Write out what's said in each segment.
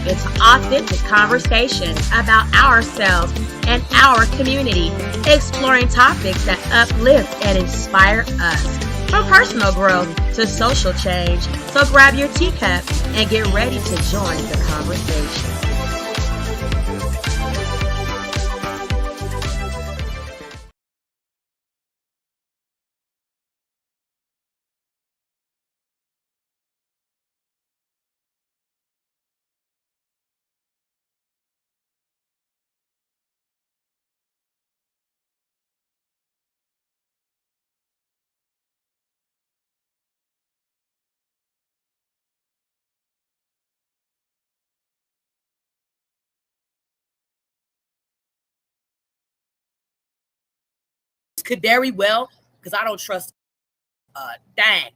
dive into authentic conversations about ourselves and our community, exploring topics that uplift and inspire us, from personal growth to social change. So grab your teacup and get ready to join the conversation. Could very well, because I don't trust dang.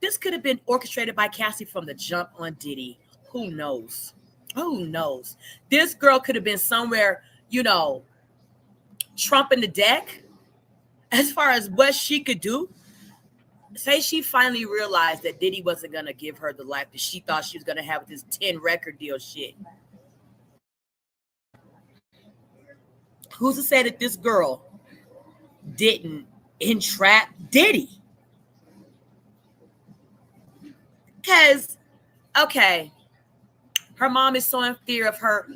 This could have been orchestrated by Cassie from the jump on Diddy. Who knows? Who knows? This girl could have been somewhere, trumping the deck as far as what she could do. Say she finally realized that Diddy wasn't going to give her the life that she thought she was going to have with this 10 record deal shit. Who's to say that this girl didn't entrap Diddy? Because, okay, her mom is so in fear of her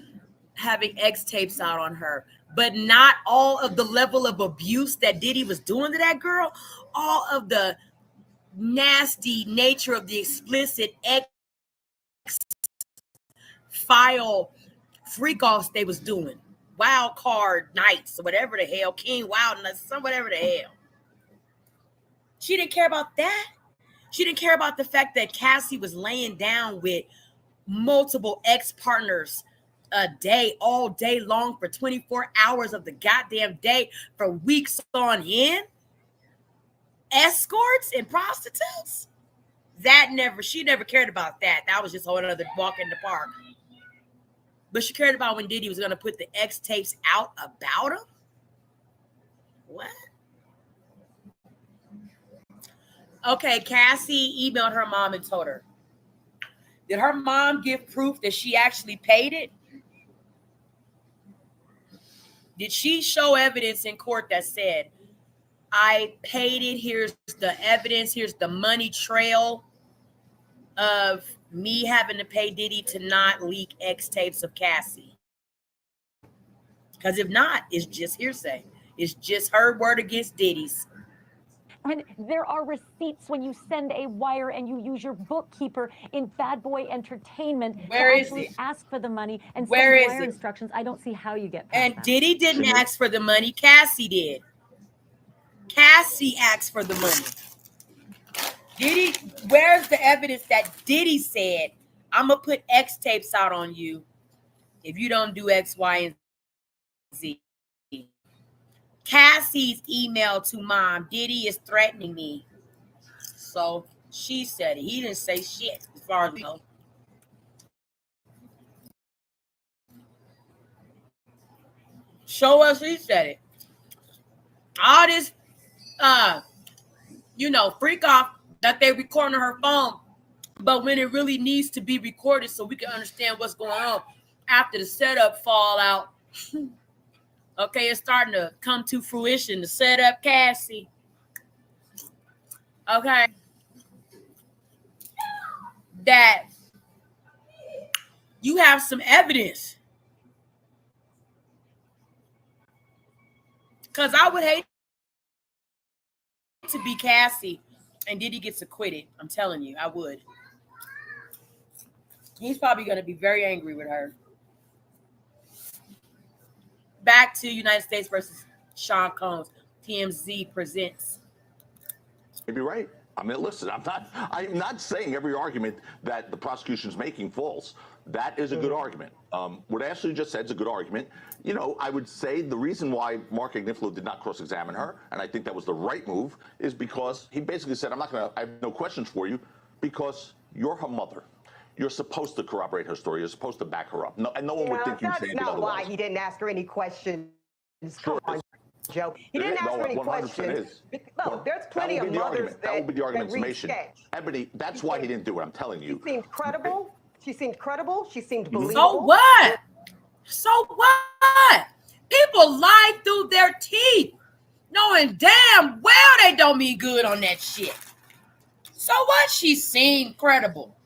having X tapes out on her, but not all of the level of abuse that Diddy was doing to that girl, all of the nasty nature of the explicit X file freak-offs they was doing, wild card nights, or whatever the hell, King Wild Nuts, whatever the hell. She didn't care about that. She didn't care about the fact that Cassie was laying down with multiple ex-partners a day, all day long, for 24 hours of the goddamn day, for weeks on end. Escorts and prostitutes. She never cared about that. That was just a whole other walk in the park. But she cared about when Diddy was going to put the X tapes out about him. What? Okay, Cassie emailed her mom and told her. Did her mom give proof that she actually paid it? Did she show evidence in court that said, I paid it, here's the evidence, here's the money trail of me having to pay Diddy to not leak X tapes of Cassie? Because if not, it's just hearsay. It's just her word against Diddy's. And there are receipts when you send a wire and you use your bookkeeper in Bad Boy Entertainment to actually ask for the money and send wire instructions. I don't see how you get past that. Diddy didn't ask for the money. Cassie did. Cassie asked for the money. Diddy, where's the evidence that Diddy said, I'm going to put X tapes out on you if you don't do X, Y, and Z? Cassie's email to mom, Diddy is threatening me. So she said it. He didn't say shit as far as we know. Show us he said it. All this, freak off that they recording on her phone, but when it really needs to be recorded so we can understand what's going on after the setup fallout. Okay, it's starting to come to fruition. The setup, Cassie. Okay. That you have some evidence. Because I would hate to be Cassie and Diddy gets acquitted. I'm telling you, I would. He's probably going to be very angry with her. Back to United States versus Sean Combs. TMZ presents. Maybe right. I mean, listen, I'm not saying every argument that the prosecution's making false. That is a good argument. What Ashley just said is a good argument. I would say the reason why Mark Agnifilo did not cross-examine her, and I think that was the right move, is because he basically said, I have no questions for you because you're her mother. You're supposed to corroborate her story. You're supposed to back her up. No, and no one would think you'd say anything otherwise. That's not why he didn't ask her any questions. Sure. Joe. He didn't ask her any questions. No, there's plenty of mothers that would be the argument summation. sketch. Ebony, that's why he didn't do it. I'm telling you. He seemed credible. She seemed credible. She seemed believable. So what? So what? People lie through their teeth, knowing damn well they don't mean good on that shit. So what? She seemed credible.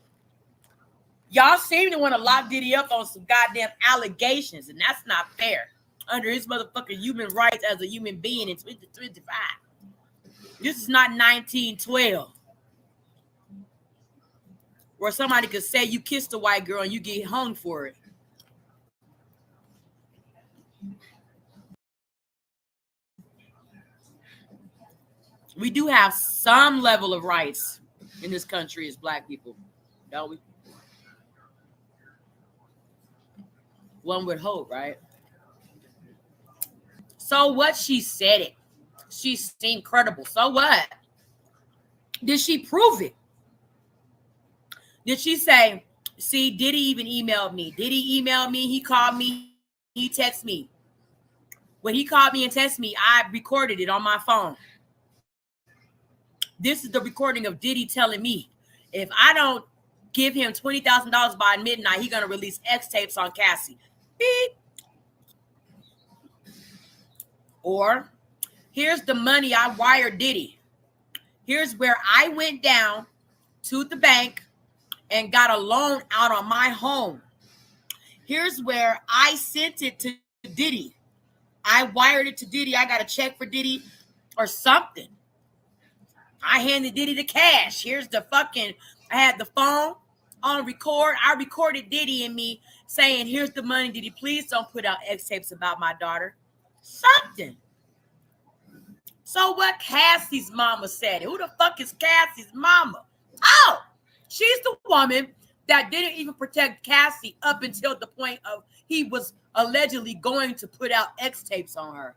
Y'all seem to want to lock Diddy up on some goddamn allegations, and that's not fair. Under his motherfucking human rights as a human being in 2025. This is not 1912. Where somebody could say you kissed a white girl and you get hung for it. We do have some level of rights in this country as black people, don't we? One would hope, right? So what? She said it. She seemed credible. So what? Did she prove it? Did she say, see, Diddy even emailed me? Diddy emailed me. He called me. He texted me. When he called me and texted me, I recorded it on my phone. This is the recording of Diddy telling me, if I don't give him $20,000 by midnight, he's going to release X tapes on Cassie. Beep. Or, here's the money I wired Diddy. Here's where I went down to the bank and got a loan out on my home. Here's where I sent it to Diddy. I wired it to Diddy. I got a check for Diddy or something. I handed Diddy the cash. Here's the fucking, I had the phone on record. I recorded Diddy and me saying, here's the money. Diddy, please don't put out X tapes about my daughter. Something. So what? Cassie's mama said it. Who the fuck is Cassie's mama? Oh, she's the woman that didn't even protect Cassie up until the point of he was allegedly going to put out X tapes on her.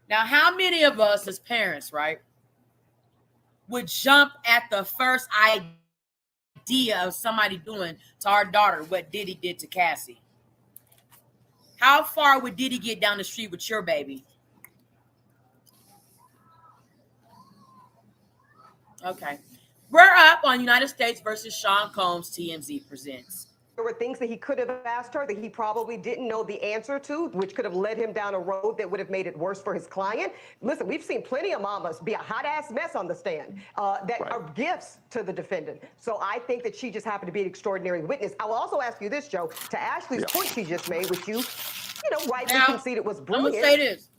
Now, how many of us as parents, right, would jump at the first idea of somebody doing to our daughter what Diddy did to Cassie? How far would Diddy get down the street with your baby? Okay. We're up on United States versus Sean Combs. TMZ presents. There were things that he could have asked her that he probably didn't know the answer to, which could have led him down a road that would have made it worse for his client. Listen, we've seen plenty of mamas be a hot-ass mess on the stand that are gifts to the defendant. So I think that she just happened to be an extraordinary witness. I will also ask you this, Joe, to Ashley's point she just made, which you rightly conceded was brilliant. I'm going to say this.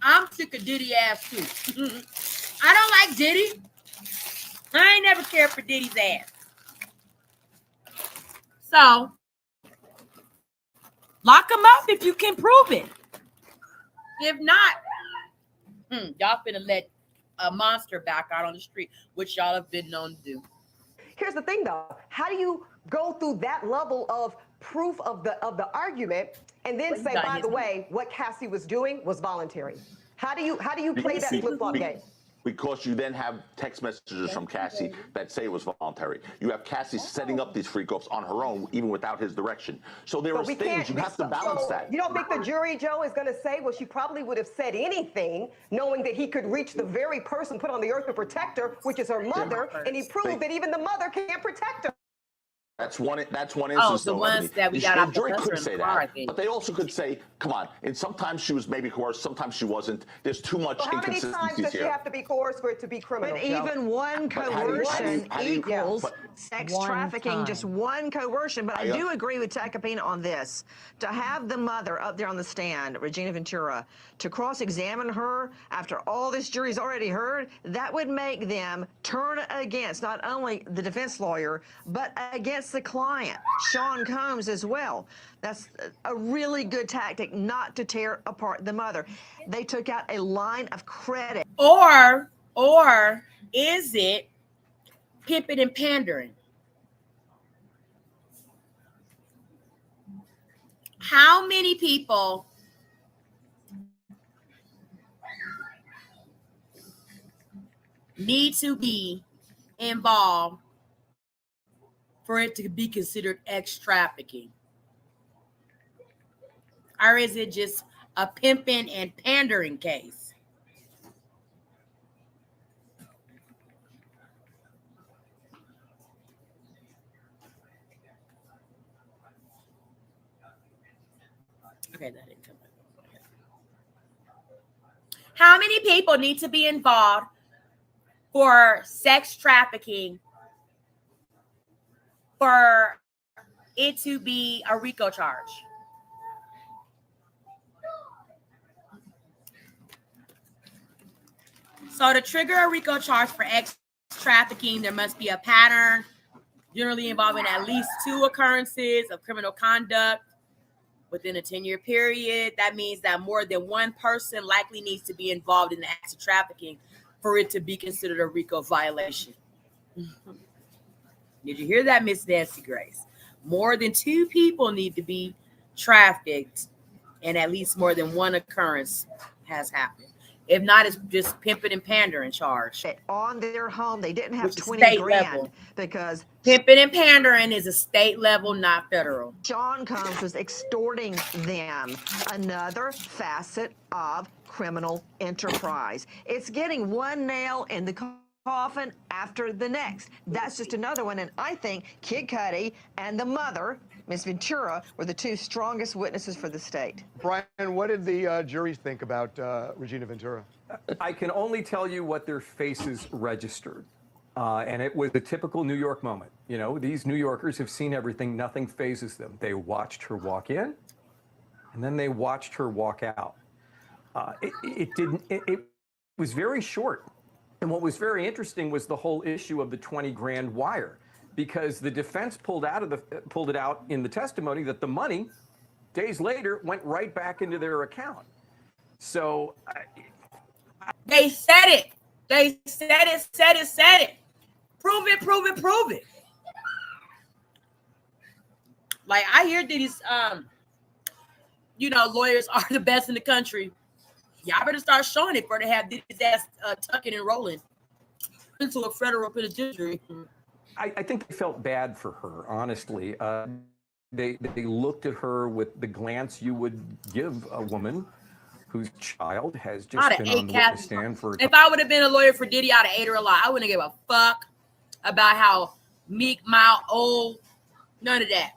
I'm sick of Diddy ass too. I don't like Diddy. I ain't never cared for Diddy's ass. So, lock him up if you can prove it. If not, y'all finna let a monster back out on the street, which y'all have been known to do. Here's the thing, though. How do you go through that level of proof of the argument and then say, by the way, what Cassie was doing was voluntary? How do you play that flip-flop game? Because you then have text messages from Cassie that say it was voluntary. You have Cassie setting up these freak-offs on her own, even without his direction. So there are things you have to balance that. You don't think the jury, Joe, is going to say, well, she probably would have said anything, knowing that he could reach the very person put on the earth to protect her, which is her mother, and he proved that even the mother can't protect her. That's one instance. Oh, the ones that we got off the jury could say car, that, but they also could say, "Come on." And sometimes she was maybe coerced, sometimes she wasn't. There's too much inconsistencies here. How many times does she have to be coerced for it to be criminal? But even one coercion equals sex trafficking. Just one coercion. But I do agree with Takapina on this. To have the mother up there on the stand, Regina Ventura, to cross-examine her after all this jury's already heard, that would make them turn against not only the defense lawyer but against the client, Sean Combs, as well. That's a really good tactic not to tear apart the mother. They took out a line of credit. Or is it pimping and pandering? How many people need to be involved for it to be considered X trafficking? Or is it just a pimping and pandering case. Okay, that didn't come up. How many people need to be involved for sex trafficking for it to be a RICO charge? So to trigger a RICO charge for sex trafficking, there must be a pattern, generally involving at least 2 occurrences of criminal conduct within a 10-year period. That means that more than one person likely needs to be involved in the act of trafficking for it to be considered a RICO violation. Did you hear that, Miss Nancy Grace? More than 2 people need to be trafficked, and at least more than one occurrence has happened. If not, it's just pimping and pandering charge. On their home, they didn't have 20 grand because pimping and pandering is a state level, not federal. Sean Combs was extorting them. Another facet of criminal enterprise. It's getting one nail in the coffin after the next. That's just another one. And I think Kid Cudi and the mother, Miss Ventura, were the 2 strongest witnesses for the state. Brian, what did the juries think about Regina Ventura? I can only tell you what their faces registered. And it was a typical New York moment. You know, these New Yorkers have seen everything. Nothing phases them. They watched her walk in, and then they watched her walk out. It was very short. And what was very interesting was the whole issue of the 20 grand wire, because the defense pulled it out in the testimony that the money, days later, went right back into their account. So they said it. They said it. Prove it. Like, I hear that these, lawyers are the best in the country. Y'all better start showing it for to have this ass tucking and rolling into a federal penitentiary. I think they felt bad for her, honestly. They looked at her with the glance you would give a woman whose child has just been on the witness stand for. If I would have been a lawyer for Diddy, I'd have ate her alive. I wouldn't give a fuck about how meek, mild, old, none of that.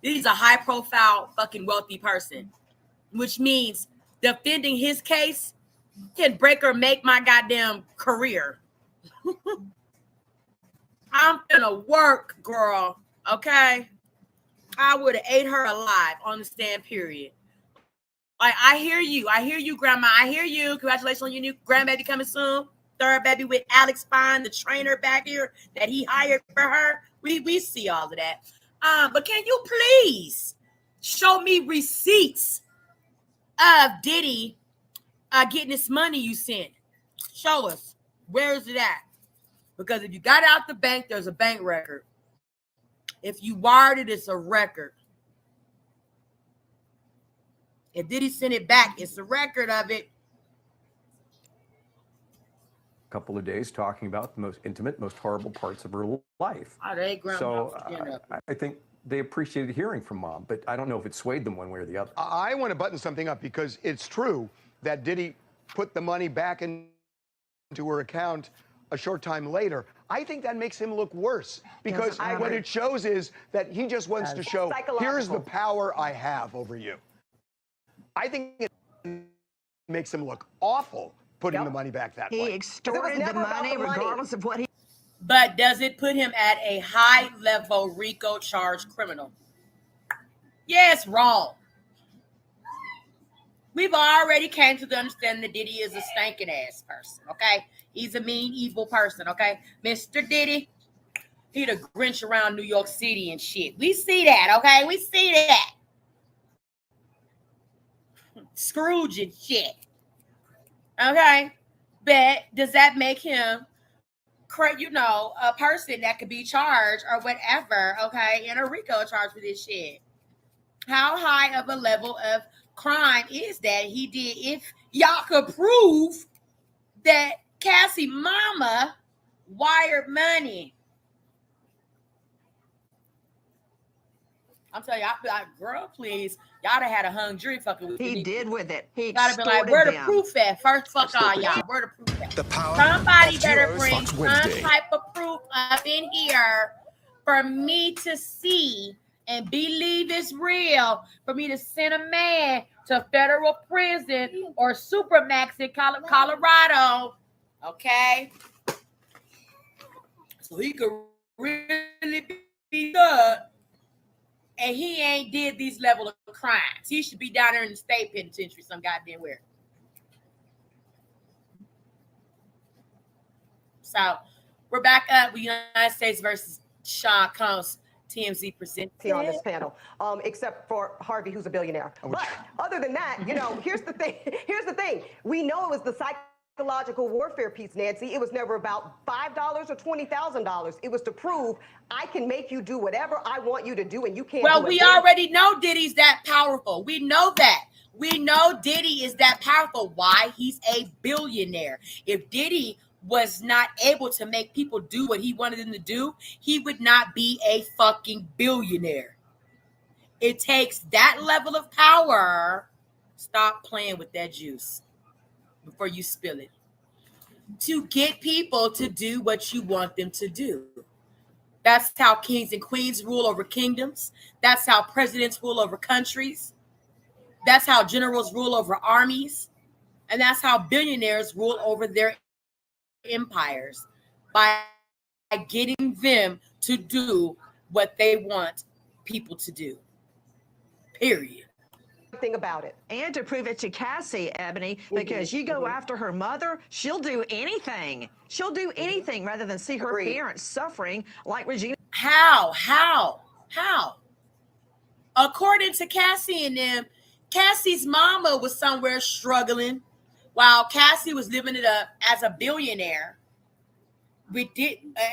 Diddy's a high-profile, fucking wealthy person, which means defending his case can break or make my goddamn career. I'm gonna work, girl. Okay, I would have ate her alive on the stand. Period. Like, I hear you, Grandma. I hear you. Congratulations on your new grandbaby coming soon. 3rd baby with Alex Fine, the trainer back here that he hired for her. We see all of that. But can you please show me receipts of Diddy getting this money you sent? Show us. Where is it at? Because if you got it out the bank, there's a bank record. If you wired it, it's a record. If Diddy sent it back, it's a record of it. Couple of days talking about the most intimate, most horrible parts of her life. So I think they appreciated hearing from Mom, but I don't know if it swayed them one way or the other. I want to button something up because it's true that Diddy put the money back into her account a short time later. I think that makes him look worse because what it shows is that he just wants to show, here's the power I have over you. I think it makes him look awful putting the money back that way. He extorted the money regardless of what he... But does it put him at a high-level RICO charge criminal? Yeah, it's wrong. We've already came to the understanding that Diddy is a stinking ass person, okay? He's a mean, evil person, okay? Mr. Diddy, he the Grinch around New York City and shit. We see that, okay? We see that. Scrooge and shit. Okay? But does that make him, a person that could be charged or whatever, okay, in a RICO charge for this shit? How high of a level of crime is that he did? If y'all could prove that Cassie mama wired money. I'm telling you, I feel like, girl, please, y'all done had a hung jury fucking with He me. did with it. He Gotta be like, where the proof at? First, fuck all y'all. Where the proof at? The power Somebody of better Duos bring Fox some Wednesday. type of proof up in here for me to see and believe it's real, for me to send a man to federal prison or Supermax in Colorado. Okay? So he could really be good. And he ain't did these level of crimes. He should be down there in the state penitentiary some goddamn where. So we're back up with United States versus Sean Combs. TMZ presents on this panel, except for Harvey, who's a billionaire. But other than that, you know, here's the thing. Here's the thing. We know it was the psychological warfare piece, Nancy. It was never about $5 or $20,000. It was to prove I can make you do whatever I want you to do, and you can't. Well, we already know Diddy's that powerful. We know that. We know Diddy is that powerful. Why? He's a billionaire. If Diddy was not able to make people do what he wanted them to do, he would not be a fucking billionaire. It takes that level of power. Stop playing with that juice before you spill it. To get people to do what you want them to do. That's how kings and queens rule over kingdoms. That's how presidents rule over countries. That's how generals rule over armies. And that's how billionaires rule over their empires, by getting them to do what they want people to do. Period. Thing about it. And to prove it to Cassie, Ebony, because you go after her mother, she'll do anything. She'll do anything rather than see her parents suffering like Regina. How? According to Cassie and them, Cassie's mama was somewhere struggling while Cassie was living it up as a billionaire.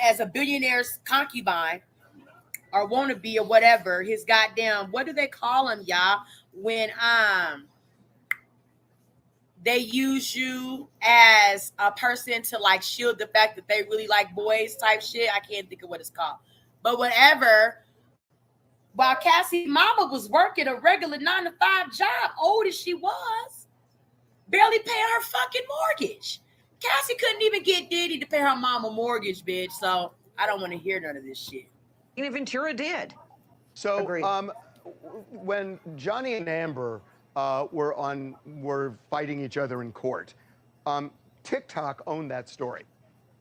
As a billionaire's concubine or wannabe or whatever, his goddamn, what do they call him, y'all? When they use you as a person to like shield the fact that they really like boys type shit. I can't think of what it's called. But whatever. While Cassie's mama was working a regular 9-to-5 job, old as she was, barely paying her fucking mortgage. Cassie couldn't even get Diddy to pay her mama mortgage, bitch. So I don't want to hear none of this shit. Even Ventura did. So when Johnny and Amber were fighting each other in court, TikTok owned that story.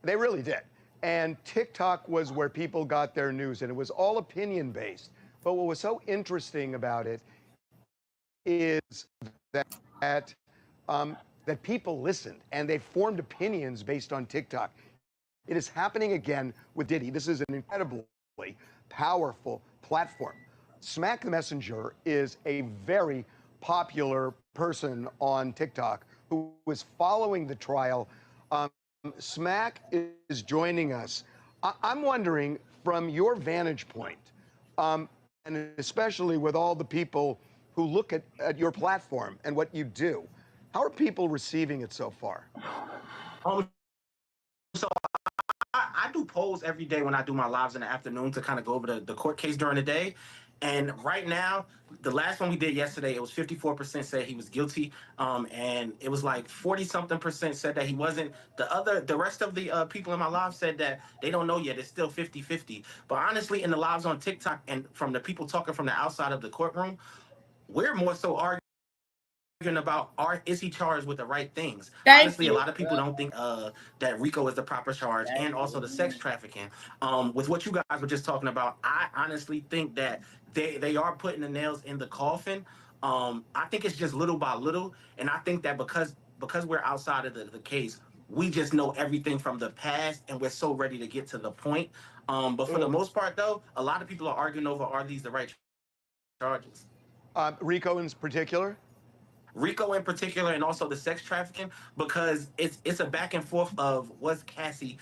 They really did. And TikTok was where people got their news, and it was all opinion based. But what was so interesting about it is that people listened and they formed opinions based on TikTok. It is happening again with Diddy. This is an incredibly powerful platform. Smack the Messenger is a very popular person on TikTok who was following the trial. Smack is joining us. I'm wondering, from your vantage point, and especially with all the people who look at your platform and what you do, how are people receiving it so far? So I do polls every day when I do my lives in the afternoon to kind of go over the court case during the day. And right now, the last one we did yesterday, it was 54% said he was guilty, and it was like 40-something% said that he wasn't. The rest of the people in my live said that they don't know yet. It's still 50-50. But honestly, in the lives on TikTok and from the people talking from the outside of the courtroom, we're more so arguing about is he charged with the right things. Honestly, a lot of people don't think that RICO is the proper charge, and also the sex trafficking. With what you guys were just talking about, I honestly think that they are putting the nails in the coffin. I think it's just little by little, and I think that because we're outside of the case, we just know everything from the past, and we're so ready to get to the point. But for the most part, though, a lot of people are arguing over, are these the right charges? RICO in particular? RICO in particular, and also the sex trafficking, because it's a back and forth of, was Cassie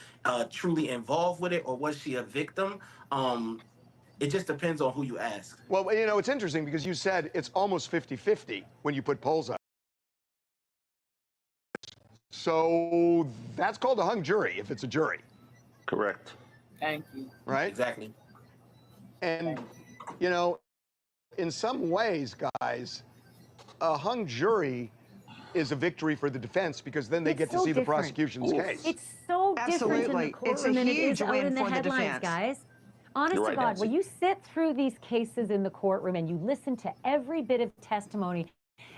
truly involved with it, or was she a victim? It just depends on who you ask. Well, you know, it's interesting because you said it's almost 50-50 when you put polls up. So that's called a hung jury if it's a jury. Correct. Thank you. Right? Exactly. And, you know, in some ways, guys, a hung jury is a victory for the defense because then they get to see the prosecution's case. It's so different in the courtroom than it is out in the headlines, guys. Honest to God, when you sit through these cases in the courtroom and you listen to every bit of testimony,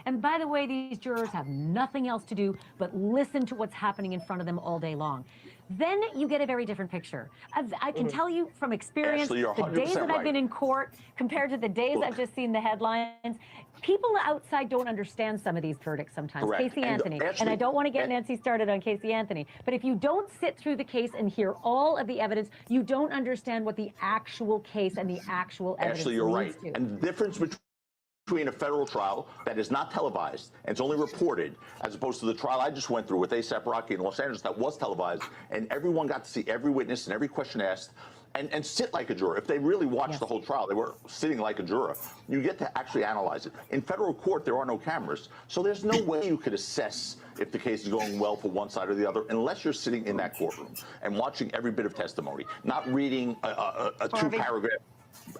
and by the way, these jurors have nothing else to do but listen to what's happening in front of them all day long. Then you get a very different picture. I can tell you from experience, Ashley, the days that I've been in court compared to the days I've just seen the headlines, people outside don't understand some of these verdicts sometimes. Correct. Casey Anthony, and I don't want to get Nancy started on Casey Anthony, but if you don't sit through the case and hear all of the evidence, you don't understand what the actual case and the actual evidence Ashley, you're right. to. And the difference between a federal trial that is not televised and it's only reported, as opposed to the trial I just went through with A$AP Rocky in Los Angeles that was televised, and everyone got to see every witness and every question asked and sit like a juror. If they really watched the whole trial, they were sitting like a juror. You get to actually analyze it. In federal court, there are no cameras, so there's no way you could assess if the case is going well for one side or the other unless you're sitting in that courtroom and watching every bit of testimony, not reading a two-paragraph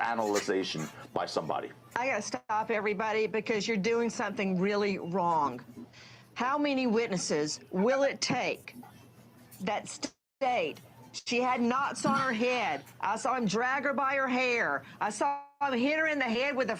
analyzation by somebody. I got to stop everybody because you're doing something really wrong. How many witnesses will it take that state she had knots on her head? I saw him drag her by her hair. I saw him hit her in the head with a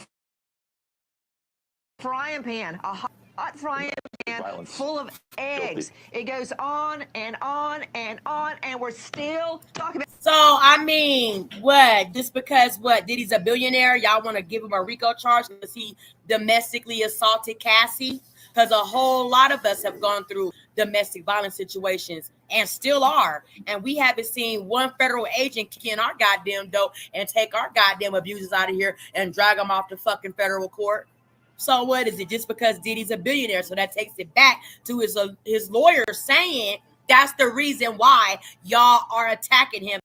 frying pan, a hot frying pan full of eggs. It goes on and on and on, and we're still talking about. So, I mean, what? Just because, Diddy's a billionaire, y'all want to give him a RICO charge because he domestically assaulted Cassie? Because a whole lot of us have gone through domestic violence situations and still are. And we haven't seen one federal agent kick in our goddamn door and take our goddamn abusers out of here and drag them off the fucking federal court. So what is it? Just because Diddy's a billionaire, so that takes it back to his lawyer saying that's the reason why y'all are attacking him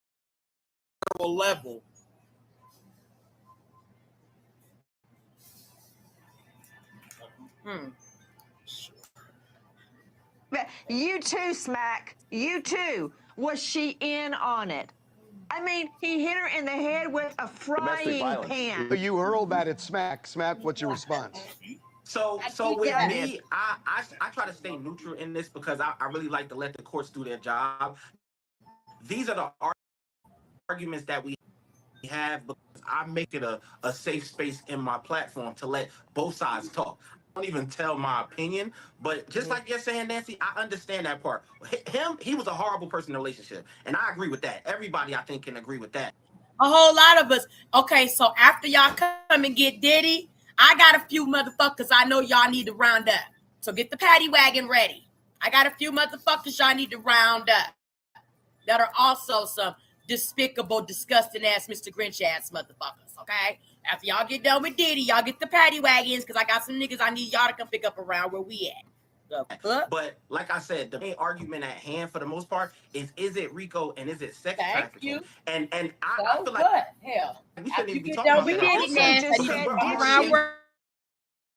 at a level. You too, Smack. You too. Was she in on it? I mean, he hit her in the head with a frying pan. You hurled that at Smack. Smack, what's your response? So with me, I try to stay neutral in this because I really like to let the courts do their job. These are the arguments that we have because I make it a safe space in my platform to let both sides talk. I don't even tell my opinion, but just like you're saying, Nancy, I understand that part. He was a horrible person in the relationship, and I agree with that. Everybody, I think, can agree with that. A whole lot of us. Okay, so after y'all come and get Diddy, I got a few motherfuckers I know y'all need to round up. So get the paddy wagon ready. I got a few motherfuckers y'all need to round up that are also some despicable, disgusting ass Mr. Grinch ass motherfuckers, okay? After y'all get done with Diddy, y'all get the paddy wagons because I got some niggas I need y'all to come pick up around where we at. But like I said, the main argument at hand for the most part is it RICO and is it sex trafficking? You. And I feel like hell, we shouldn't even be get talking done about with that. Diddy, man. Around where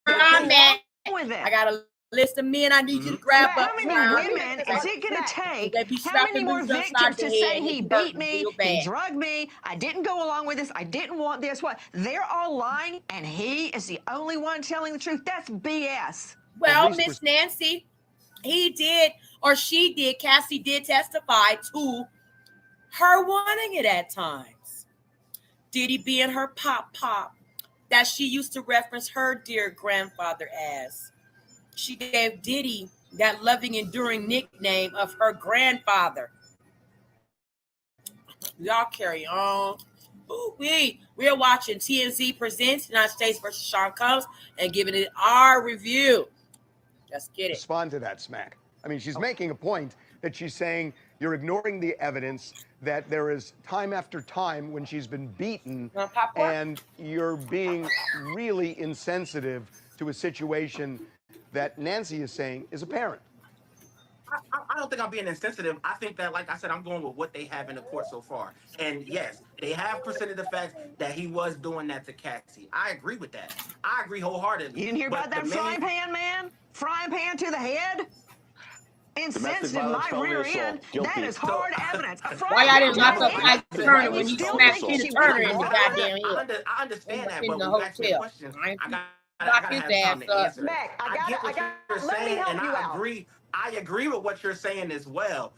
I'm at. I got a list of men I need you to grab up. How many women is it going to take? How many more victims to say he beat me, he drugged me, I didn't go along with this, I didn't want this? What? They're all lying, and he is the only one telling the truth. That's BS. Well, Miss Nancy, he did, or she did, Cassie did testify to her wanting it at times. Diddy being her pop, that she used to reference her dear grandfather as. She gave Diddy that loving, enduring nickname of her grandfather. Y'all carry on. We're watching TMZ Presents United States versus Sean Combs and giving it our review. Let's get it. Respond to that, Smack. I mean, she's making a point that she's saying you're ignoring the evidence that there is time after time when she's been beaten, and you're being really insensitive to a situation that Nancy is saying is apparent. I don't think I'm being insensitive. I think that, like I said, I'm going with what they have in the court so far. And yes, they have presented the fact that he was doing that to Cassie. I agree with that. I agree wholeheartedly. You didn't hear about that frying pan, man? Frying pan to the head? incensed in my rear end. That is hard evidence. Why y'all didn't lock up Ike Turner when he smacked Tina Turner in the goddamn head? I understand that, In but the when you ask me a hotel. question, I ain't I gotta his have time to ass up. answer. Mac, I get what you're let me saying, help and you I out. agree. I agree with what you're saying as well.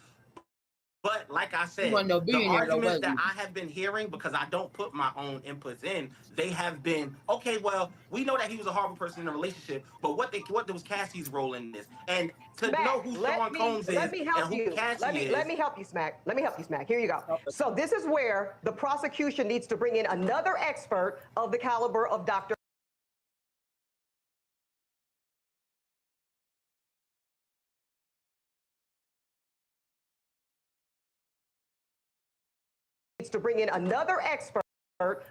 But like I said, no the arguments that you? I have been hearing, because I don't put my own inputs in, they have been, okay, well, we know that he was a horrible person in a relationship, but what was Cassie's role in this? And to Smack, know who Sean Combs is and who Cassie is. Let me help you, Smack. Let me help you, Smack. Here you go. So this is where the prosecution needs to bring in another expert of the caliber of Dr. to bring in another expert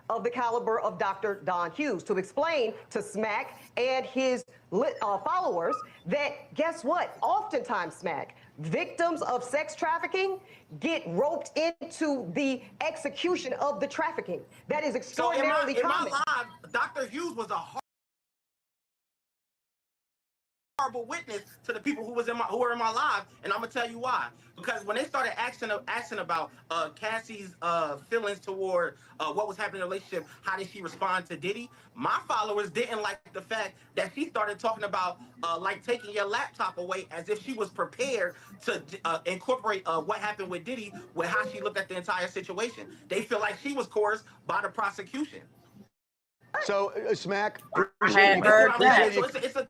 of the caliber of Dr. Don Hughes to explain to Smack and his followers that, guess what? Oftentimes, Smack, victims of sex trafficking get roped into the execution of the trafficking. That is extraordinarily common. In my live, Dr. Hughes was a horrible witness to the people who were in my live, and I'm gonna tell you why. Because when they started asking about Cassie's feelings toward what was happening in the relationship, how did she respond to Diddy? My followers didn't like the fact that she started talking about like taking your laptop away, as if she was prepared to incorporate what happened with Diddy with how she looked at the entire situation. They feel like she was coerced by the prosecution. So, Smack, I had heard that. So it's a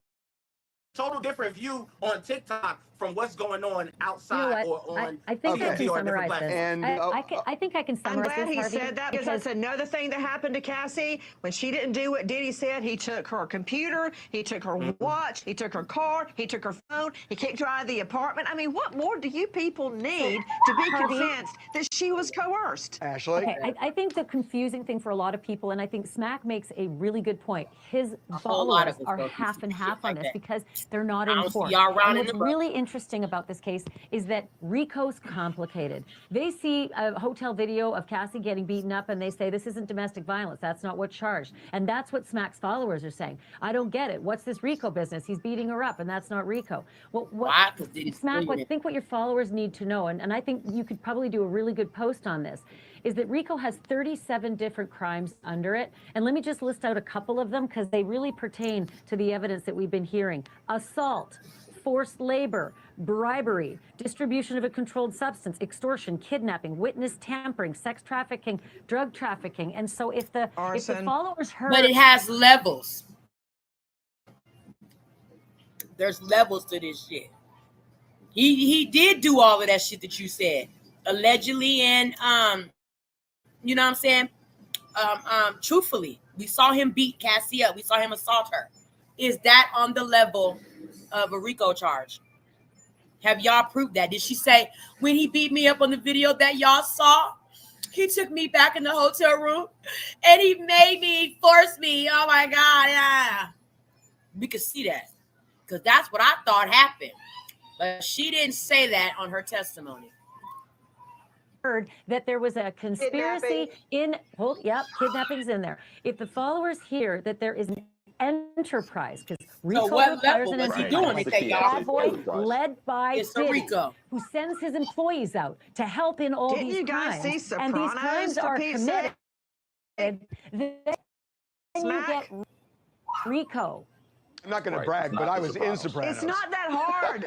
total different view on TikTok from what's going on outside or on I think I can or summarize different this. And, I think I can summarize I'm glad this, he Harvey, said that, because that's another thing that happened to Cassie. When she didn't do what Diddy said, he took her computer, he took her watch, he took her car, he took her phone, he kicked her out of the apartment. I mean, what more do you people need to be convinced that she was coerced? Ashley? Okay, I think the confusing thing for a lot of people, and I think Smack makes a really good point, his followers are half and half on this because they're not informed. And what's really interesting about this case is that RICO's complicated. They see a hotel video of Cassie getting beaten up and they say, this isn't domestic violence. That's not what's charged. And that's what Smack's followers are saying. I don't get it. What's this RICO business? He's beating her up and that's not RICO. Well, Smack, I think what your followers need to know, and I think you could probably do a really good post on this, is that RICO has 37 different crimes under it. And let me just list out a couple of them because they really pertain to the evidence that we've been hearing. Assault, forced labor, bribery, distribution of a controlled substance, extortion, kidnapping, witness tampering, sex trafficking, drug trafficking. And so if the followers heard... But it has levels. There's levels to this shit. He did do all of that shit that you said. Allegedly and you know what I'm saying? Truthfully. We saw him beat Cassie up. We saw him assault her. Is that on the level of a RICO charge? Have y'all proved that? Did she say, when he beat me up on the video that y'all saw, he took me back in the hotel room and he made me, force me. Oh my God. Yeah. We could see that because that's what I thought happened. But she didn't say that on her testimony. Heard that there was a conspiracy kidnapping's in there. If the followers hear that there is an enterprise, because RICO requires an enterprise. Bad boy led by Diddy, who sends his employees out to help in all these crimes. And these crimes are committed. Then you get RICO. I'm not going to brag, but I was in Sopranos. It's not that hard.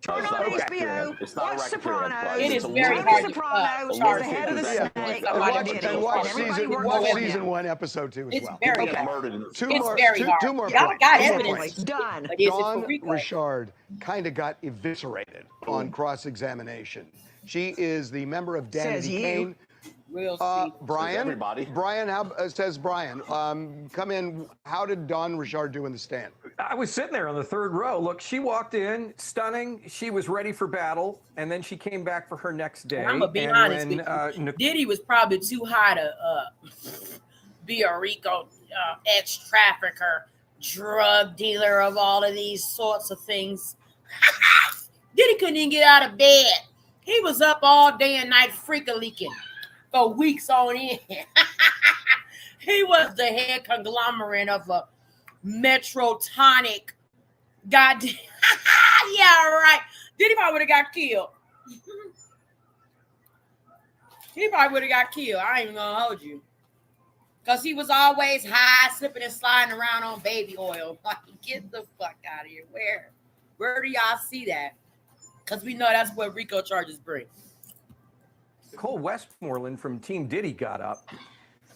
Turn on HBO, watch Sopranos. It is very hard. Sopranos is the head of the snake. And watch season 1, episode 2 as well. Very hard. Two more points. Y'all got evidence. Done. Dawn Richard kind of got eviscerated on cross-examination. She is the member of Danity Kane. Brian, says Brian, come in. How did Dawn Richard do in the stand? I was sitting there on the third row. Look, she walked in, stunning. She was ready for battle, and then she came back for her next day. I'm gonna be honest with you. Diddy was probably too high to be a RICO ex-trafficker, drug dealer of all of these sorts of things. Diddy couldn't even get out of bed. He was up all day and night freak-a-leaking for weeks on end. He was the head conglomerate of a Metrotonic goddamn yeah, right. Diddy probably would have got killed. He probably would have got killed. I ain't even gonna hold you. Because he was always high, slipping and sliding around on baby oil. Like, get the fuck out of here. Where do y'all see that? Because we know that's what RICO charges bring. Nicole Westmoreland from Team Diddy got up.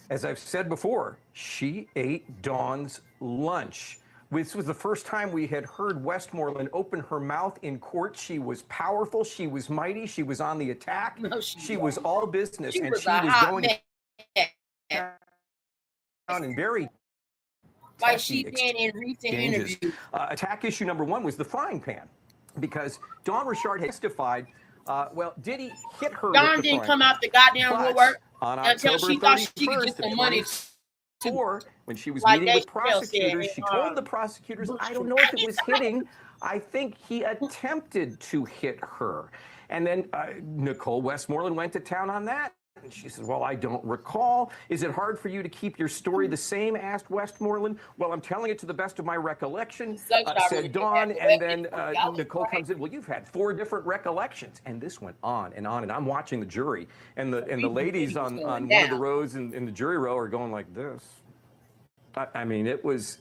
As I've said before, she ate Dawn's lunch. This was the first time we had heard Westmoreland open her mouth in court. She was powerful. She was mighty. She was on the attack. No, she was all business. She and was she a was hot going man. down and very like she did in recent interviews. Attack issue number one was the frying pan, because Dawn Richard had testified, well, Diddy hit her Dawn with the didn't frying come pan. out the goddamn woodwork On until October she thought she could get 31st some money. Or when she was Like meeting with Dave Chappelle prosecutors, said, she told the prosecutors, I don't know if it was hitting. I think he attempted to hit her. And then Nicole Westmoreland went to town on that. And she said, well, I don't recall. Is it hard for you to keep your story the same? Asked Westmoreland. Well, I'm telling it to the best of my recollection, said Dawn. And then Nicole comes in. Well, you've had 4 different recollections. And this went on and on. And I'm watching the jury. And the ladies on one of the rows in the jury row are going like this. I mean, it was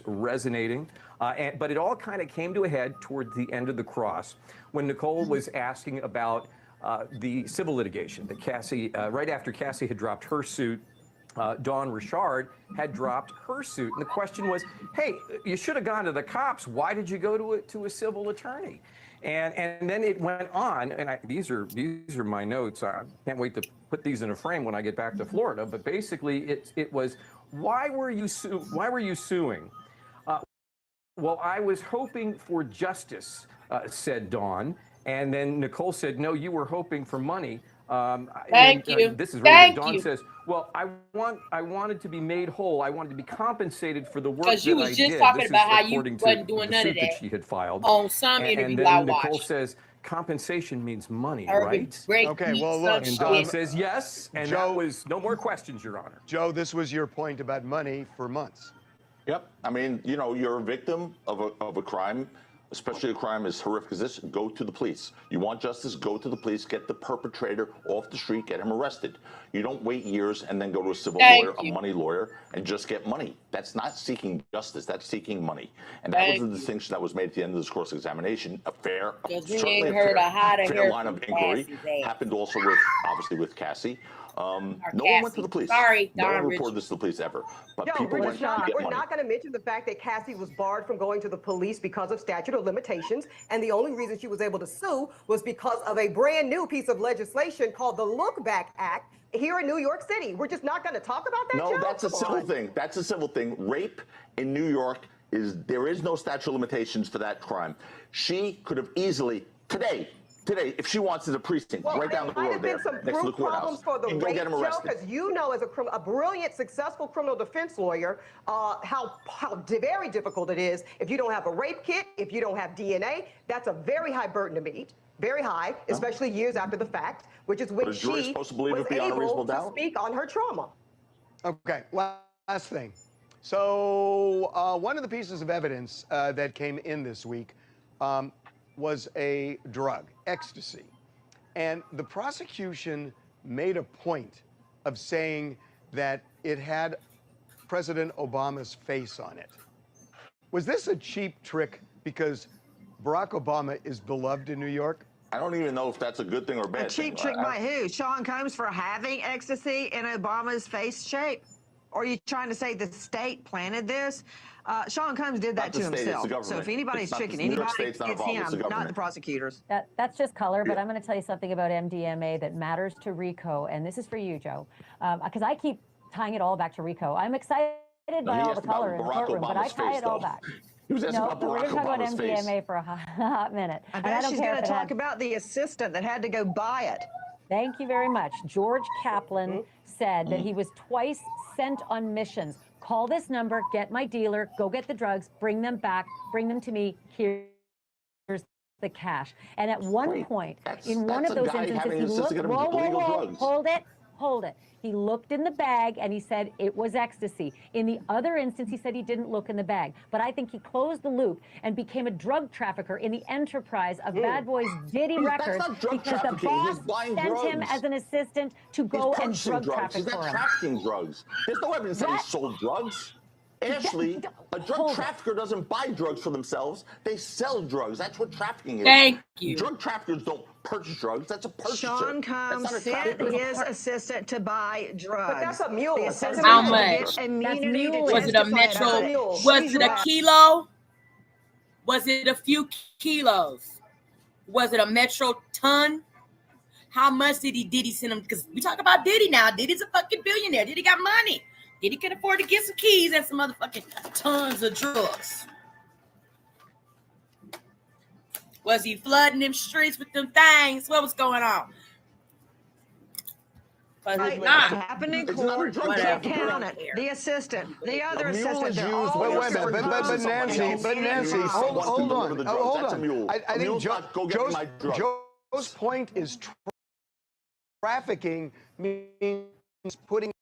resonating. But it all kind of came to a head toward the end of the cross when Nicole was asking about the civil litigation that Cassie, right after Cassie had dropped her suit, Dawn Richard had dropped her suit. And the question was, hey, you should have gone to the cops. Why did you go to a civil attorney? And then it went on, and these are my notes. I can't wait to put these in a frame when I get back to Florida. But basically, it was, why were you suing? Well, I was hoping for justice, said Dawn. And then Nicole said, no, you were hoping for money. Thank you. This is really good. Dawn says, well, I wanted to be made whole. I wanted to be compensated for the work that I did. Because you was just talking about how you wasn't doing none of that she had filed. On some interview I watched. Nicole says, compensation means money, right? Okay, well, look. And Dawn says yes, and that was no more questions, Your Honor. Joe, this was your point about money for months. Yep. I mean, you know, you're a victim of a crime, especially a crime as horrific as this. Go to the police. You want justice? Go to the police. Get the perpetrator off the street. Get him arrested. You don't wait years and then go to a civil lawyer, a money lawyer, and just get money. That's not seeking justice. That's seeking money. And that was the distinction that was made at the end of this cross-examination. A fair, certainly a fair line of inquiry. Happened also obviously with Cassie. No one went to the police. Sorry, no one reported this to the police ever. But people went to get money. We're not going to mention the fact that Cassie was barred from going to the police because of statute of limitations, and the only reason she was able to sue was because of a brand new piece of legislation called the Look Back Act here in New York City. We're just not going to talk about that. No, Joe? that's a civil thing. That's a civil thing. Rape in New York there is no statute of limitations for that crime. She could have easily today, if she wants, to the precinct right down the road there, next to the courthouse, and go get him arrested. Because you know, as a brilliant, successful criminal defense lawyer, how very difficult it is if you don't have a rape kit, if you don't have DNA. That's a very high burden to meet, very high, especially years after the fact, which is when she was able to speak on her trauma. Okay, last thing. So one of the pieces of evidence that came in this week was a drug, ecstasy. And the prosecution made a point of saying that it had President Obama's face on it. Was this a cheap trick because Barack Obama is beloved in New York? I don't even know if that's a good thing or a bad thing. A cheap trick by who? Sean Combs for having ecstasy in Obama's face shape? Or are you trying to say the state planted this? Sean Combs did that to himself. So if anybody's tricking anybody, it's him, not the prosecutors. That's just color, but I'm going to tell you something about MDMA that matters to RICO, and this is for you, Joe, because I keep tying it all back to RICO. I'm excited by all the color in the courtroom, but I tie it all back. He was asking about we're going to talk about MDMA face. for a hot minute. I bet she's going to talk about the assistant that had to go buy it. Thank you very much. George Kaplan said that he was twice sent on missions. Call this number, get my dealer, go get the drugs, bring them back, bring them to me, here's the cash. And at one point, in one of those instances, he looked, whoa, hold hold it. He looked in the bag and he said it was ecstasy. In the other instance, he said he didn't look in the bag. But I think he closed the loop and became a drug trafficker in the enterprise of Bad Boy's Diddy Records because the boss sent him as an assistant to go and drug traffic for him. He's not trafficking drugs. There's no evidence that he sold drugs. Ashley, a drug trafficker doesn't buy drugs for themselves. They sell drugs. That's what trafficking is. Thank you. Drug traffickers don't purchase drugs. That's a purchaser. Sean Combs sent his assistant to buy drugs. But that's a mule. How much? Was it a metro? Was it a kilo? Was it a few kilos? Was it a metro ton? How much did he send him? Because we talk about Diddy now. Diddy's a fucking billionaire. Diddy got money. Diddy can afford to get some keys and some motherfucking tons of drugs. Was he flooding them streets with them things? What was going on? Right, happened in court. Count it. The assistant, the other assistant. But Nancy, hold on. I think Joe's point is trafficking means putting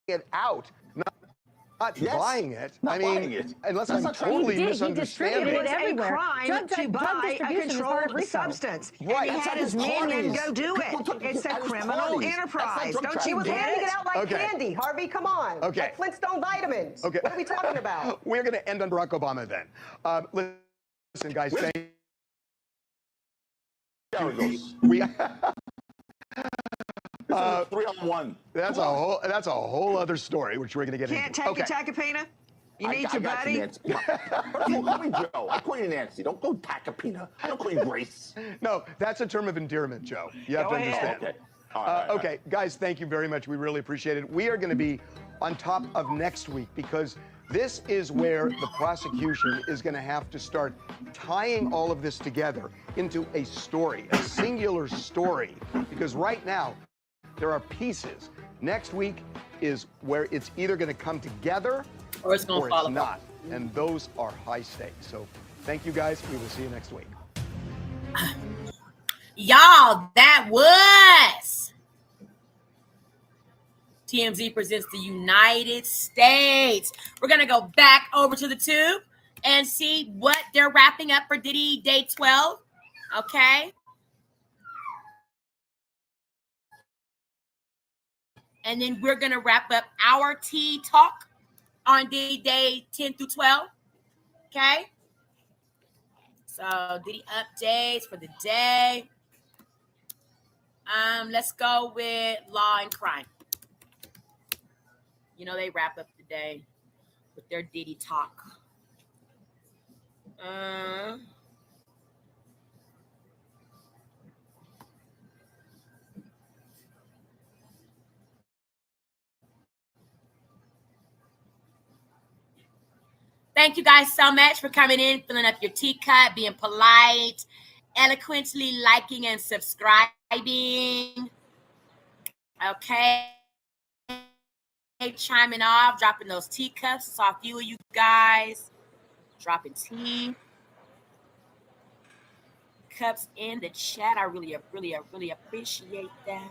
it out, not buying it. Unless I'm totally misunderstanding. It was a crime to buy a controlled substance. Right. And he had his minion go do it. It's a criminal enterprise. Don't you get handing it? it out like candy. Harvey, come on. Okay. Like Flintstone vitamins. Okay. What are we talking about? We're going to end on Barack Obama then. Listen, guys, thank we 3-on-1. That's a whole other story, which we're going to get into. Can't take it, Tacopina? You need your buddy? Call me Joe. I call you Nancy. Don't go Tacopina. I don't call you Grace. No, that's a term of endearment, Joe. You have to understand. Okay. Okay, guys, thank you very much. We really appreciate it. We are going to be on top of next week because this is where the prosecution is going to have to start tying all of this together into a story, a singular story, because right now there are pieces. Next week is where it's either going to come together or it's going to fall apart. And those are high stakes. So thank you, guys. We will see you next week. Y'all, that was TMZ presents the United States. We're going to go back over to the tube and see what they're wrapping up for Diddy Day 12. Okay. And then we're going to wrap up our tea talk on Diddy Day 10 through 12. Okay. So Diddy updates for the day. Let's go with Law and Crime. You know, they wrap up the day with their Diddy talk. Thank you guys so much for coming in, filling up your teacup, being polite, eloquently liking and subscribing. Okay. Chiming off, dropping those teacups. Saw a few of you guys dropping tea cups in the chat. I really appreciate that.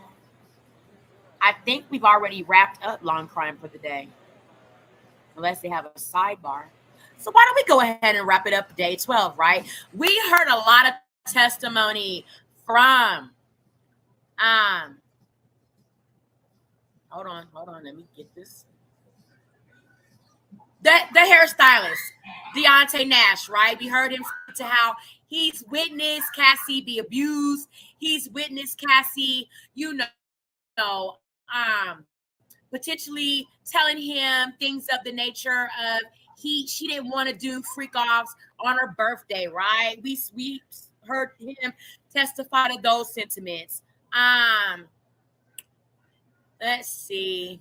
I think we've already wrapped up Long Crime for the day, unless they have a sidebar. So why don't we go ahead and wrap it up Day 12, right? We heard a lot of testimony from hold on, let me get this. The hairstylist, Deontay Nash, right? We heard him to how he's witnessed Cassie be abused. He's witnessed Cassie, potentially telling him things of the nature of she didn't want to do freak offs on her birthday, right? We heard him testify to those sentiments. Let's see.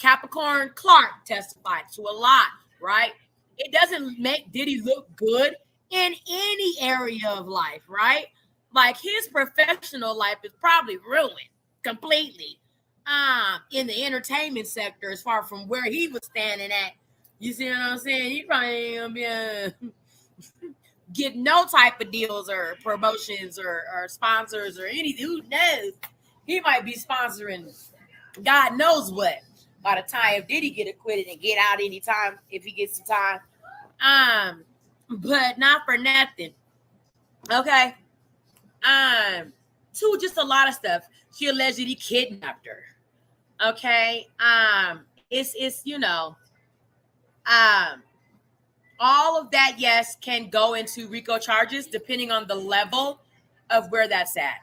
Capricorn Clark testified to a lot, right? It doesn't make Diddy look good in any area of life, right? Like his professional life is probably ruined completely. In the entertainment sector, as far from where he was standing at. You see what I'm saying? He probably ain't gonna be get no type of deals or promotions or sponsors or anything. Who knows? He might be sponsoring God knows what by the time Diddy get acquitted and get out anytime if he gets the time. But not for nothing. Okay. Just a lot of stuff. She allegedly kidnapped her. Okay. It's all of that, yes, can go into RICO charges depending on the level of where that's at.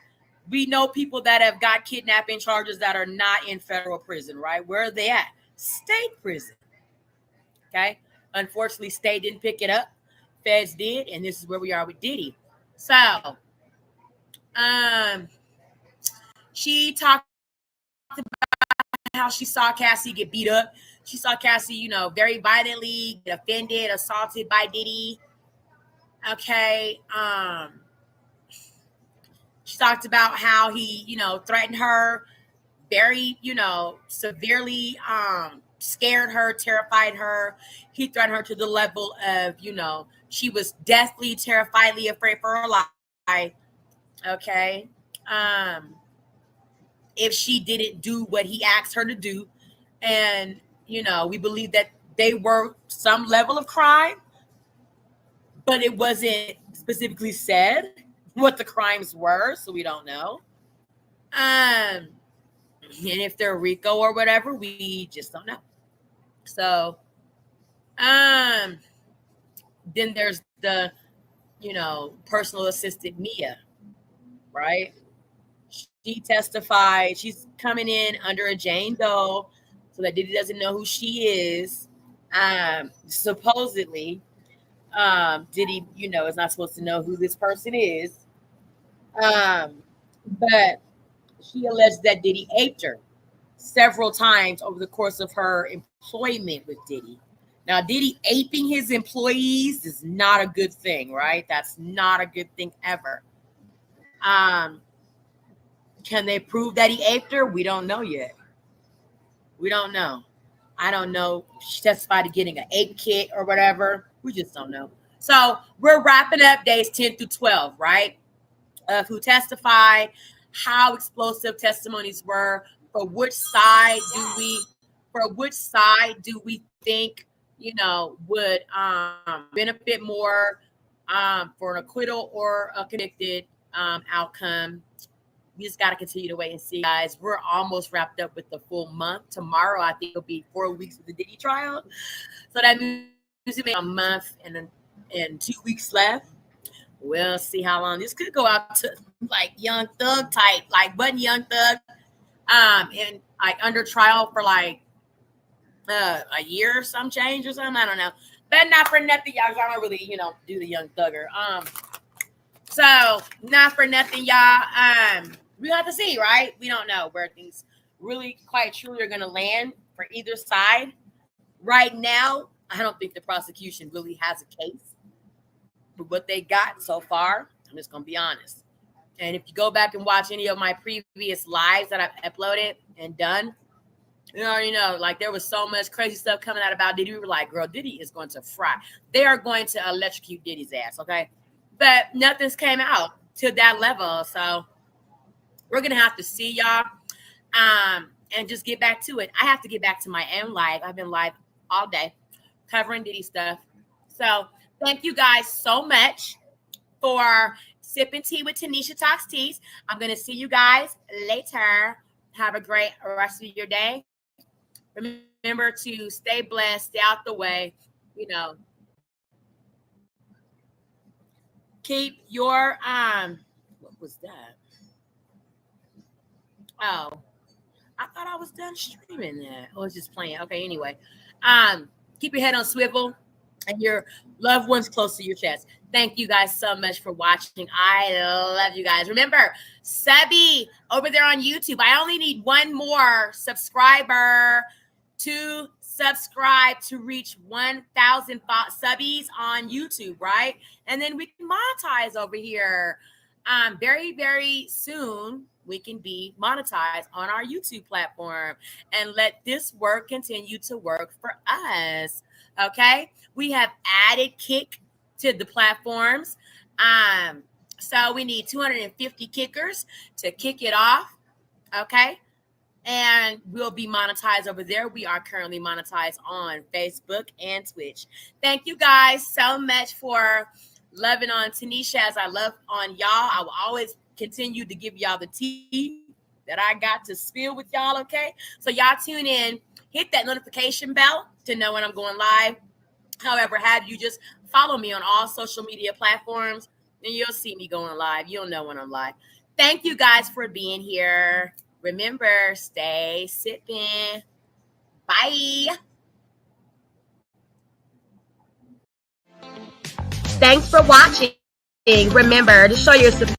We know people that have got kidnapping charges that are not in federal prison, right? Where are they at? State prison. Okay. Unfortunately, state didn't pick it up. Feds did, and this is where we are with Diddy. So, she talked about how she saw Cassie get beat up. She saw Cassie, very violently get offended, assaulted by Diddy. Okay. She talked about how he, threatened her very, severely, scared her, terrified her. He threatened her to the level of, she was deathly, terrifiedly afraid for her life. Okay. If she didn't do what he asked her to do. And, we believe that they were some level of crime, but it wasn't specifically said what the crimes were, so we don't know. And if they're RICO or whatever, we just don't know. So, then there's the, personal assistant Mia, right? She testified. She's coming in under a Jane Doe, so that Diddy doesn't know who she is. Supposedly, Diddy, is not supposed to know who this person is. But she alleged that Diddy aped her several times over the course of her employment with Diddy. Now, Diddy aping his employees is not a good thing, right? That's not a good thing ever. Can they prove that he aped her? We don't know yet. We don't know. I don't know. She testified to getting an ape kit or whatever. We just don't know. So we're wrapping up days 10 through 12, right? Of who testified, how explosive testimonies were, for which side do we think, would benefit more for an acquittal or a convicted outcome. We just got to continue to wait and see, guys. We're almost wrapped up with the full month. Tomorrow, I think it'll be 4 weeks with the Diddy trial. So that means it may be a month and 2 weeks left. We'll see how long this could go out to, like Young Thug type, like Button Young Thug, and like under trial for like a year or some change or something. I don't know, but not for nothing, y'all. I don't really, do the Young Thugger. So not for nothing, y'all. We have to see, right? We don't know where things really quite truly are going to land for either side. Right now, I don't think the prosecution really has a case. But what they got so far, I'm just going to be honest. And if you go back and watch any of my previous lives that I've uploaded and done, you already know, like there was so much crazy stuff coming out about Diddy. We were like, girl, Diddy is going to fry. They are going to electrocute Diddy's ass, okay? But nothing's came out to that level. So we're going to have to see, y'all, and just get back to it. I have to get back to my own live. I've been live all day covering Diddy stuff. So thank you guys so much for sipping tea with Tanisha Talks Teas. I'm going to see you guys later. Have a great rest of your day. Remember to stay blessed, stay out the way, keep your, what was that? Oh, I thought I was done streaming that. I was just playing. Okay, anyway. Keep your head on swivel and your loved ones close to your chest. Thank you guys so much for watching. I love you guys. Remember, subby over there on YouTube. I only need one more subscriber to subscribe to reach 1,000 subbies on YouTube, right? And then we can monetize over here. Very, very soon, we can be monetized on our YouTube platform and let this work continue to work for us. Okay? We have added Kick to the platforms. So we need 250 kickers to kick it off. Okay. And we'll be monetized over there. We are currently monetized on Facebook and Twitch. Thank you guys so much for loving on Tanisha as I love on y'all. I will always continue to give y'all the tea that I got to spill with y'all, okay? So y'all tune in, hit that notification bell to know when I'm going live. However, have you just follow me on all social media platforms, and you'll see me going live. You'll know when I'm live. Thank you guys for being here. Remember, stay sipping. Bye. Thanks for watching. Remember to show your support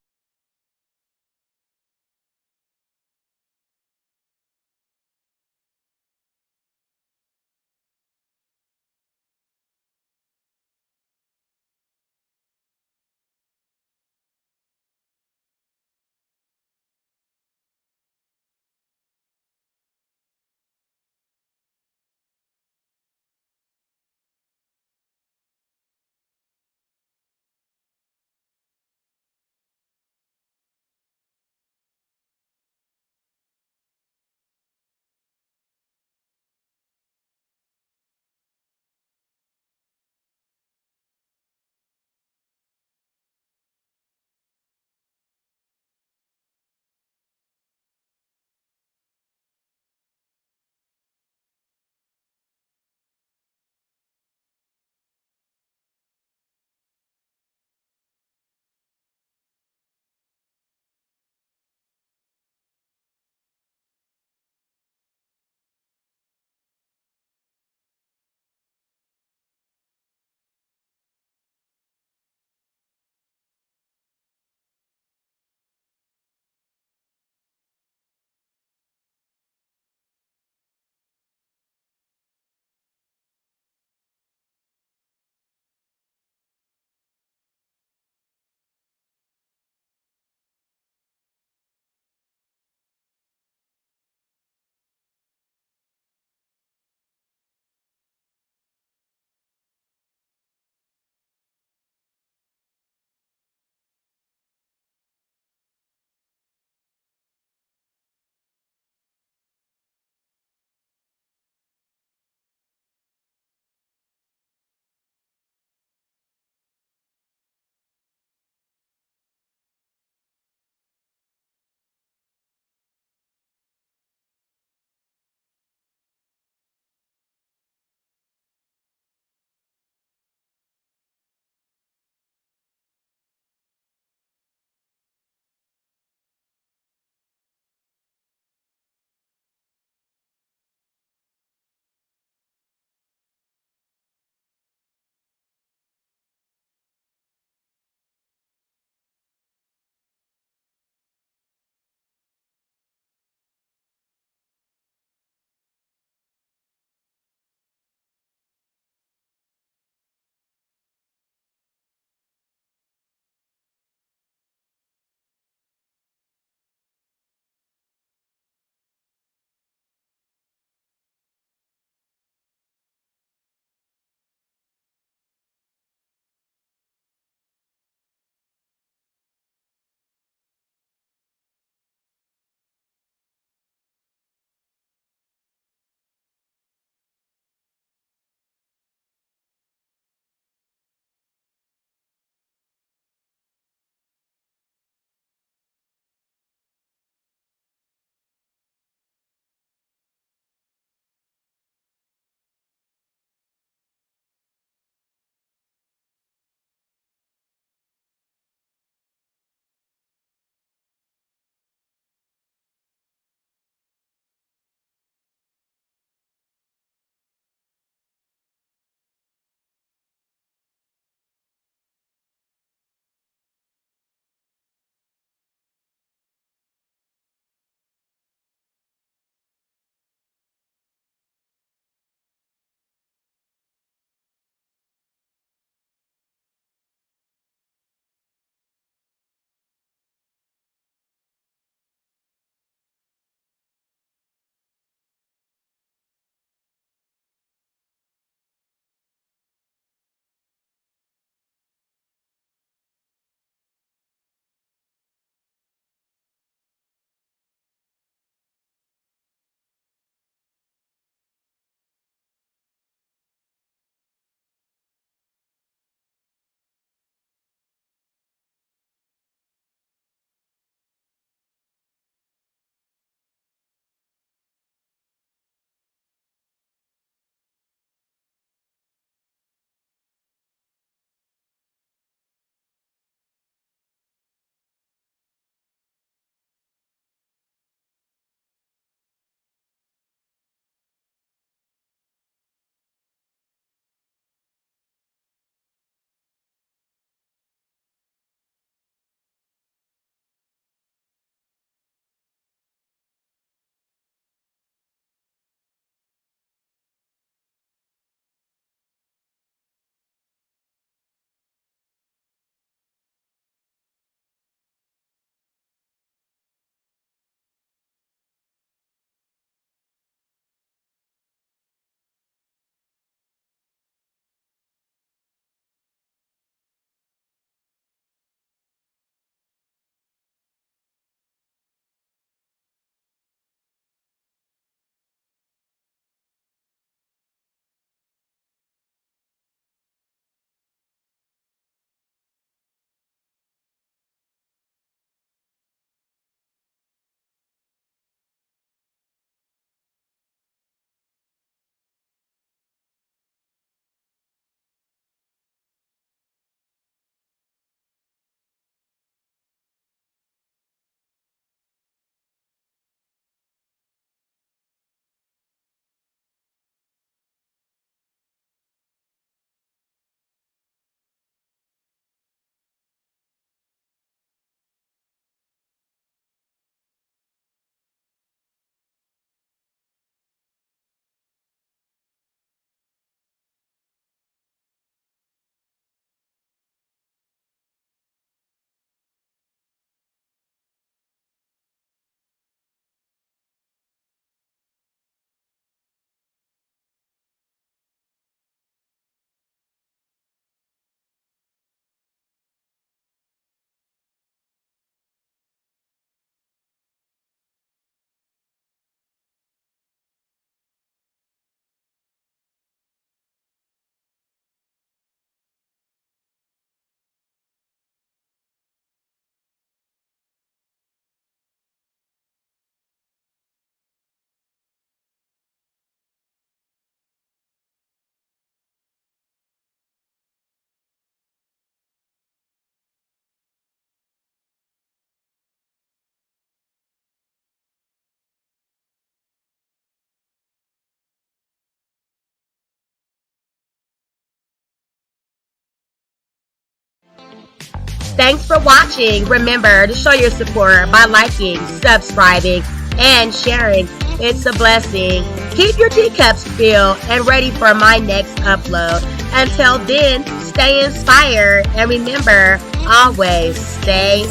Thanks for watching. Remember to show your support by liking, subscribing, and sharing. It's a blessing. Keep your teacups filled and ready for my next upload. Until then, stay inspired and remember, always stay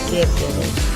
gifted.